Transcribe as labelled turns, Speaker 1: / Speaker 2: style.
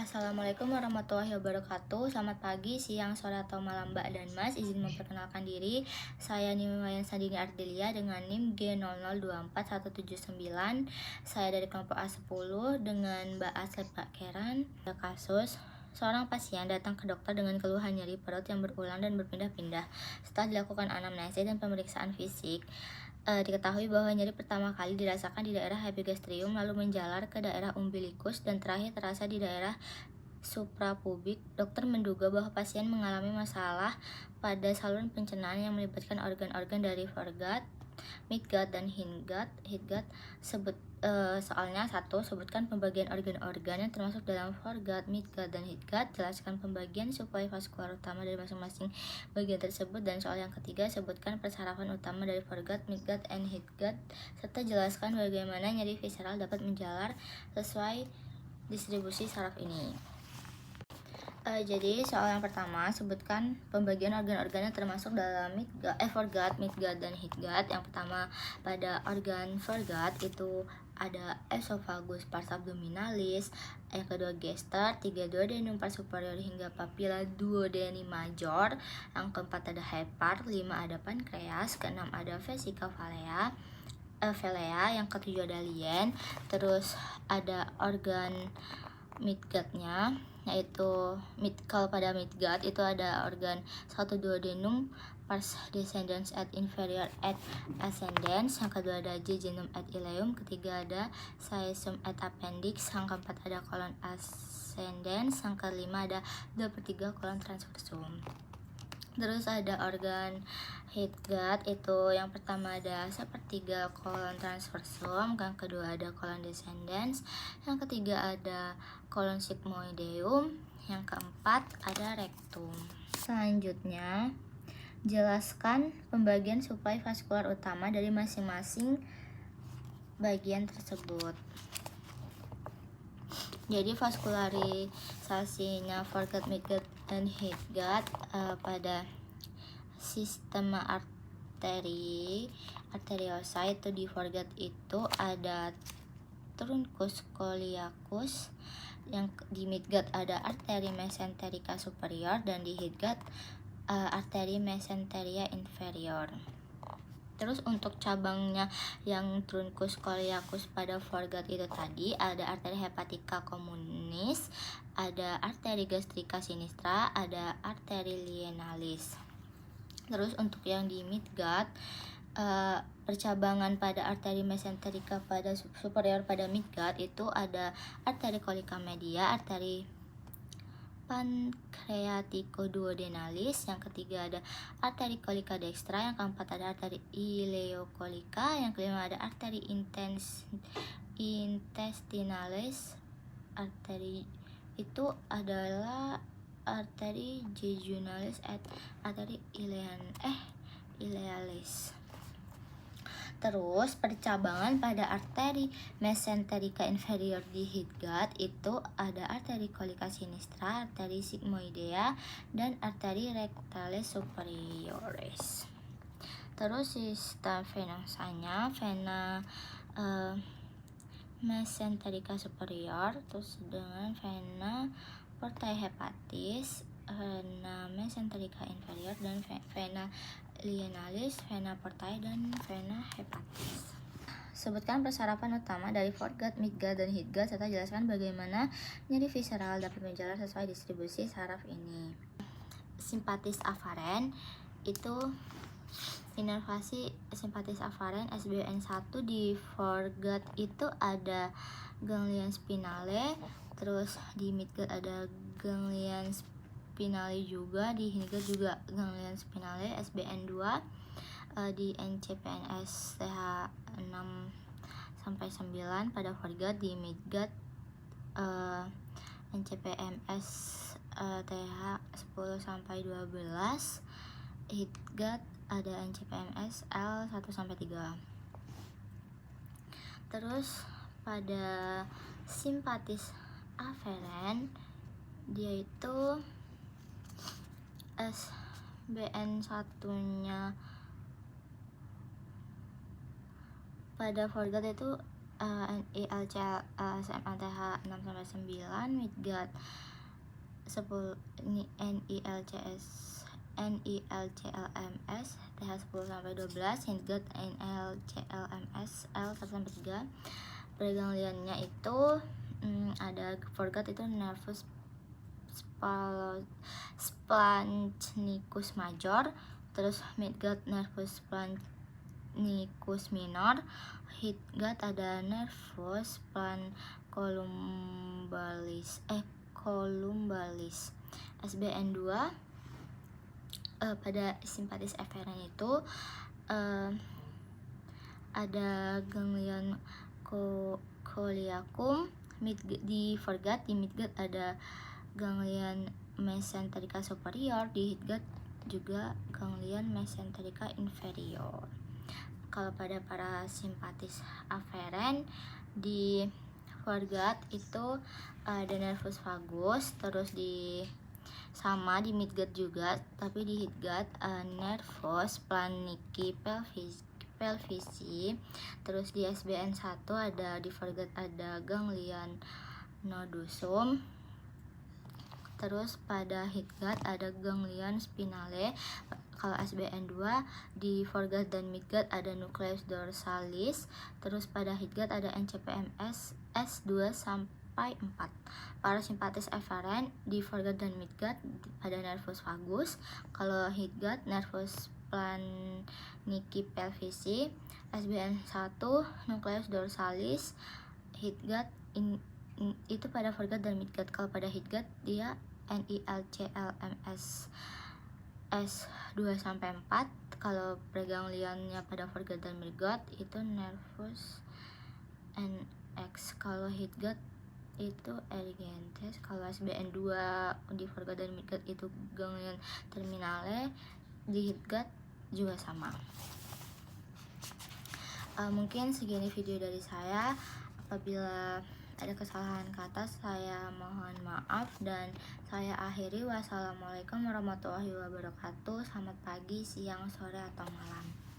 Speaker 1: Assalamualaikum warahmatullahi wabarakatuh. Selamat pagi, siang, sore, atau malam Mbak dan Mas. Izin memperkenalkan diri. Saya Nimayan Sandini Ardelia dengan NIM G0024179. Saya dari kelompok A10 dengan Mbak Aslep Pak Keran. Ada kasus seorang pasien datang ke dokter dengan keluhan nyeri perut yang berulang dan berpindah-pindah. Setelah dilakukan anamnesis dan pemeriksaan fisik, diketahui bahwa nyeri pertama kali dirasakan di daerah epigastrium, lalu menjalar ke daerah umbilikus, dan terakhir terasa di daerah suprapubik. Dokter menduga bahwa pasien mengalami masalah pada saluran pencernaan yang melibatkan organ-organ dari foregut, midgut, dan hindgut. Soalnya 1. Sebutkan pembagian organ-organ yang termasuk dalam foregut, midgut, dan hindgut. Jelaskan pembagian suplai vaskular utama dari masing-masing bagian tersebut. Dan soal yang ketiga, sebutkan persarafan utama dari foregut, midgut, and hindgut, serta jelaskan bagaimana nyeri visceral dapat menjalar sesuai distribusi saraf ini. Jadi soal yang pertama, sebutkan pembagian organ-organ yang termasuk dalam foregut, midgut, dan hindgut. Yang pertama, pada organ foregut itu ada esophagus, pars abdominalis, yang kedua gester, 3 duodenum, pars superior hingga papilla duodeni major, yang keempat ada hepar, 5 ada pankreas, keenam ada vesica velea, yang ketujuh ada lien. Terus ada organ midgutnya, yaitu kalau pada midgut itu ada organ 1 duodenum, pars descendens et inferior et ascendens, yang kedua ada jejunum et ileum, ketiga ada caecum et appendix, yang keempat ada kolon ascendens, yang kelima ada 2/3 kolon transversum. Terus ada organ hindgut, itu yang pertama ada 1/3 kolon transversum, yang kedua ada kolon descendens, yang ketiga ada kolon sigmoideum, yang keempat ada rectum. Selanjutnya, jelaskan pembagian suplai vaskular utama dari masing-masing bagian tersebut. Jadi vaskularisasinya foregut, midgut, dan hindgut pada sistem arteriosa itu di foregut itu ada truncus coeliacus, yang di midgut ada arteri mesenterica superior, dan di hindgut arteri mesenteria inferior. Terus untuk cabangnya yang truncus coeliacus pada foregut itu tadi ada arteri hepatica communis, ada arteri gastrica sinistra, ada arteri lienalis. Terus untuk yang di midgut, percabangan pada arteri mesenterica pada superior pada midgut itu ada arteri colica media, arteri pancreaticoduodenalis, yang ketiga ada arteri colica dextra, yang keempat ada arteri ileocolica, yang kelima ada arteri intestinalis. Arteri itu adalah arteri jejunalis et arteri ilealis. Terus percabangan pada arteri mesenterica inferior di hindgut itu ada arteri colica sinistra, arteri sigmoidea, dan arteri rectalis superioris. Terus sistem venosanya, vena mesenterica superior, terus dengan vena portae hepatis, vena mesenterica inferior, dan vena lienalis, vena portae, dan vena hepatis. Sebutkan persarafan utama dari foregut, midgut, dan hindgut, serta jelaskan bagaimana nyeri visceral dapat menjalar sesuai distribusi saraf ini. Simpatis afaren itu inervasi simpatis afaren SBN1 di foregut itu ada ganglion spinale, terus di midgut ada ganglion spinale juga, di hindgut juga ganglion spinale SBN2, di NCPNS TH6 sampai 9 pada foregut, di midgut NCPMS TH10 sampai 12, hindgut ada NCPMS L1 sampai 3. Terus pada simpatis aferen dia itu SBN1-nya pada foregut itu NILCLSMATH 6-9, Midgat 10, ini NILCLMS TH 10-12, Hindgat NILCLMS L 1-3. Pergangliannya itu ada forgot itu nervus splanchnicus major, terus midgut nervus splanchnicus minor, hindgut ada nervus columbalis. SBN 2 pada simpatis eferen itu ada ganglion coliacum. Di forgot di midgut ada ganglion mesenterica superior, di hindgut juga ganglion mesenterica inferior. Kalau pada parasimpatis aferen di forgot itu ada nervus vagus, terus di midgut juga, tapi di hindgut nervus planici pelvici. Terus di SBN 1 ada di forgot ada ganglion nodosum. Terus pada hindgut ada ganglion spinale. Kalau SBN 2 di forgot dan midgut ada nucleus dorsalis. Terus pada hindgut ada NCPMS S2-4. Parasimpatis eferen di forgot dan midgut pada nervus vagus. Kalau hindgut nervus planici pelvici. SBN 1 nucleus dorsalis. Hindgut itu pada forgot dan midgut. Kalau pada hindgut dia NILCLMS S2-4. Kalau pergangliannya pada forgot dan midgut itu nervus NX. Kalau hindgut itu erigentes. Kalau SBN 2 di forgot dan midgut itu ganglion terminale, di hindgut juga sama. Mungkin segini video dari saya. Apabila ada kesalahan kata saya mohon maaf, dan saya akhiri. Wassalamualaikum warahmatullahi wabarakatuh. Selamat pagi, siang, sore, atau malam.